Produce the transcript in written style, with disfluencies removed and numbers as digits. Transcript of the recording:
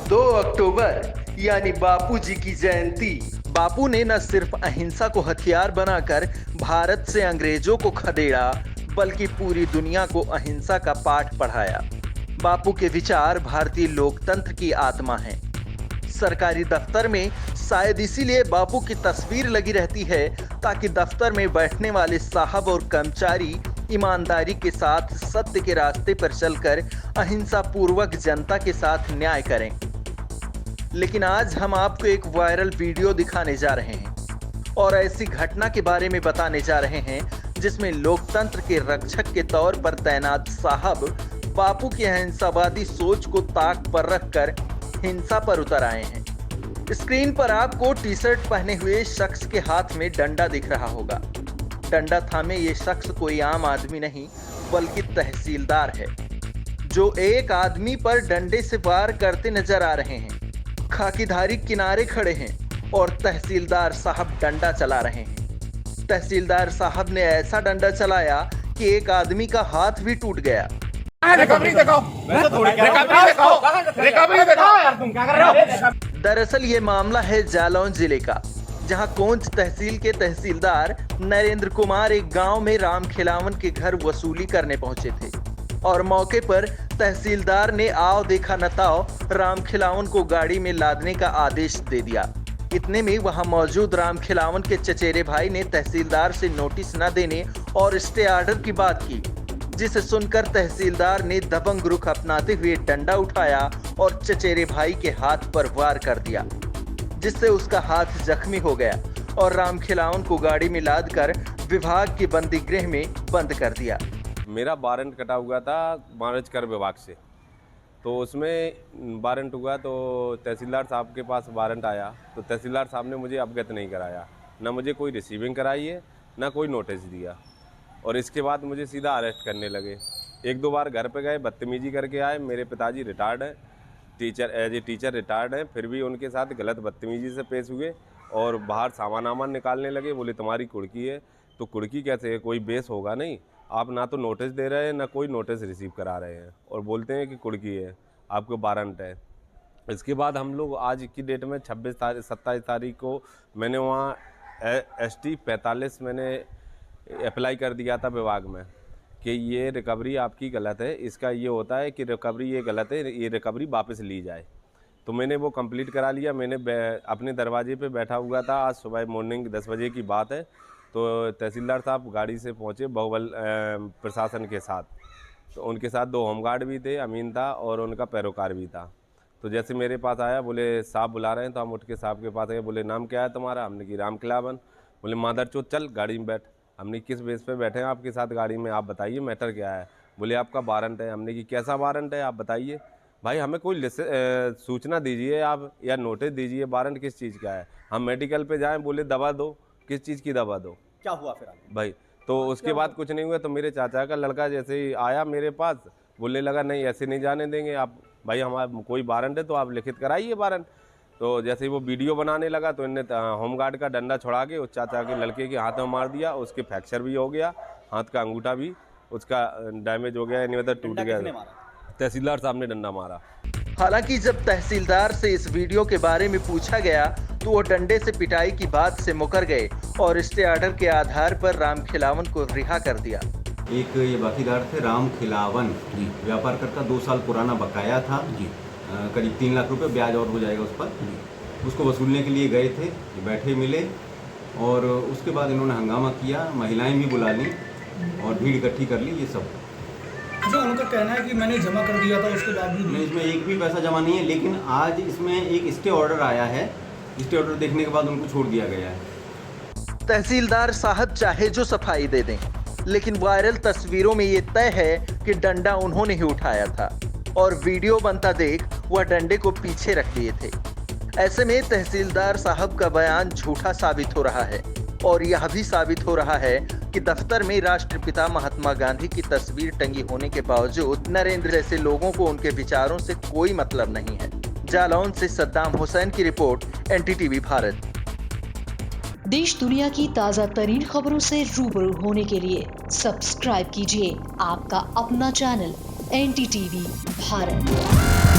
2 अक्टूबर यानी बापू जी की जयंती। बापू ने न सिर्फ अहिंसा को हथियार बनाकर भारत से अंग्रेजों को खदेड़ा, बल्कि पूरी दुनिया को अहिंसा का पाठ पढ़ाया। बापू के विचार भारतीय लोकतंत्र की आत्मा हैं। सरकारी दफ्तर में शायद इसीलिए बापू की तस्वीर लगी रहती है, ताकि दफ्तर में बैठने वाले साहब और कर्मचारी ईमानदारी के साथ सत्य के रास्ते पर चलकर अहिंसा पूर्वक जनता के साथ न्याय करें। लेकिन आज हम आपको एक वायरल वीडियो दिखाने जा रहे हैं और ऐसी घटना के बारे में बताने जा रहे हैं जिसमें लोकतंत्र के रक्षक के तौर पर तैनात साहब बापू की अहिंसावादी सोच को ताक पर रखकर हिंसा पर उतर आए हैं। स्क्रीन पर आपको टी शर्ट पहने हुए शख्स के हाथ में डंडा दिख रहा होगा। डंडा थामे ये शख्स कोई आम आदमी नहीं, बल्कि तहसीलदार है, जो एक आदमी पर डंडे से वार करते नजर आ रहे हैं। खाकीधारी किनारे खड़े हैं और तहसीलदार साहब डंडा चला रहे हैं। तहसीलदार साहब ने ऐसा डंडा चलाया कि एक आदमी का हाथ भी टूट गया। रिकवरी दिखाओ, रिकवरी दिखाओ यार, तुम क्या कर रहे हो? दरअसल ये मामला है जालौन जिले का, जहां कोंच तहसील के तहसीलदार नरेंद्र कुमार एक गांव में राम खिलावन के घर वसूली करने पहुंचे थे और मौके पर तहसीलदार ने आओ देखा न ताओ राम खिलावन को गाड़ी में लादने का आदेश दे दिया। इतने में वहां मौजूद राम खिलावन के चचेरे भाई ने तहसीलदार से नोटिस न देने और स्टे ऑर्डर की बात की, जिसे सुनकर तहसीलदार ने दबंग रुख अपनाते हुए डंडा उठाया और चचेरे भाई के हाथ पर वार कर दिया, जिससे उसका हाथ जख्मी हो गया और राम खिलावन को गाड़ी में लादकर विभाग के बंदी गृह में बंद कर दिया। मेरा वारंट कटा हुआ था वाणिज्य कर विभाग से, तो उसमें वारंट हुआ तो तहसीलदार साहब के पास वारंट आया, तो तहसीलदार साहब ने मुझे अवगत नहीं कराया, ना मुझे कोई रिसीविंग कराई है, ना कोई नोटिस दिया, और इसके बाद मुझे सीधा अरेस्ट करने लगे। 1-2 बार घर पे गए, बदतमीजी करके आए। मेरे पिताजी रिटायर्ड हैं, एज ए टीचर रिटायर्ड हैं, फिर भी उनके साथ गलत बदतमीजी से पेश हुए और बाहर सामान वामान निकालने लगे। बोले तुम्हारी कुड़की है, तो कुड़की कैसे है, कोई बेस होगा नहीं, आप ना तो नोटिस दे रहे हैं ना कोई नोटिस रिसीव करा रहे हैं, और बोलते हैं कि कुड़की है, आपको वारंट है। इसके बाद हम लोग आज की डेट में 27 तारीख को मैंने वहाँ ST 45 मैंने अप्लाई कर दिया था विभाग में कि ये रिकवरी आपकी गलत है, इसका ये होता है कि रिकवरी ये गलत है, ये रिकवरी वापस ली जाए। तो मैंने वो कंप्लीट करा लिया। मैंने अपने दरवाजे पे बैठा हुआ था, आज सुबह मॉर्निंग 10 बजे की बात है, तो तहसीलदार साहब गाड़ी से पहुँचे बाहुबल प्रशासन के साथ, तो उनके साथ 2 होमगार्ड भी थे, अमीन था और उनका पैरोकार भी था। तो जैसे मेरे पास आया, बोले साहब बुला रहे हैं, तो हम उठ के साहब के पास गए। बोले नाम क्या है तुम्हारा? हमने की राम खिलावन। बोले मादरचोद चल गाड़ी में बैठ। हमने किस बेस पे बैठे हैं आपके साथ गाड़ी में, आप बताइए मैटर क्या है? बोले आपका वारंट है। हमने कि कैसा वारंट है आप बताइए। भाई हमें कोई सूचना दीजिए आप, या नोटिस दीजिए, वारंट किस चीज़ का है, हम मेडिकल पे जाएं। बोले दवा दो, किस चीज़ की दवा दो? क्या हुआ फिर भाई? तो उसके बाद कुछ नहीं हुआ। तो मेरे चाचा का लड़का जैसे ही आया मेरे पास, बोलने लगा नहीं ऐसे नहीं जाने देंगे आप, भाई हमारा कोई वारंट है तो आप लिखित कराइए वारंट। तो जैसे ही वो वीडियो बनाने लगा तो इनने होमगार्ड का डंडा छुड़ा के उस चाचा के लड़के के हाथ में मार दिया। उसके फ्रैक्चर भी हो गया, हाथ का अंगूठा भी उसका डैमेज हो गया, यानी मतलब टूट गया। तहसीलदार साहब ने डंडा मारा। हालांकि जब तहसीलदार से इस वीडियो के बारे में पूछा गया तो वो डंडे से पिटाई की बात से मुकर गए और स्टे ऑर्डर के आधार पर राम खिलावन को रिहा कर दिया। एक ये बाकीदार थे राम खिलावन जी, व्यापार कर का 2 साल पुराना बकाया था जी, करीब 3 लाख रुपए ब्याज और हो जाएगा उस पर। उसको वसूलने के लिए गए थे, बैठे मिले और उसके बाद इन्होंने हंगामा किया, महिलाएं भी बुला ली और भीड़ इकट्ठी कर ली। ये सब जो उनका कहना है कि मैंने जमा कर दिया था, उसके बाद भी इसमें एक भी पैसा जमा नहीं है, लेकिन आज इसमें एक स्टे ऑर्डर आया है। स्टे ऑर्डर देखने के बाद उनको छोड़ दिया गया है। तहसीलदार साहब चाहे जो सफाई दे दें, लेकिन वायरल तस्वीरों में ये तय है कि डंडा उन्होंने ही उठाया था और वीडियो बनता देख वह डंडे को पीछे रख दिए थे। ऐसे में तहसीलदार साहब का बयान झूठा साबित हो रहा है और यह भी साबित हो रहा है कि दफ्तर में राष्ट्रपिता महात्मा गांधी की तस्वीर टंगी होने के बावजूद नरेंद्र जैसे लोगों को उनके विचारों से कोई मतलब नहीं है। जालौन से सद्दाम हुसैन की रिपोर्ट, NTTV भारत। देश दुनिया की ताज़ा तरीन खबरों से रूबरू होने के लिए सब्सक्राइब कीजिए आपका अपना चैनल NTTV भारत।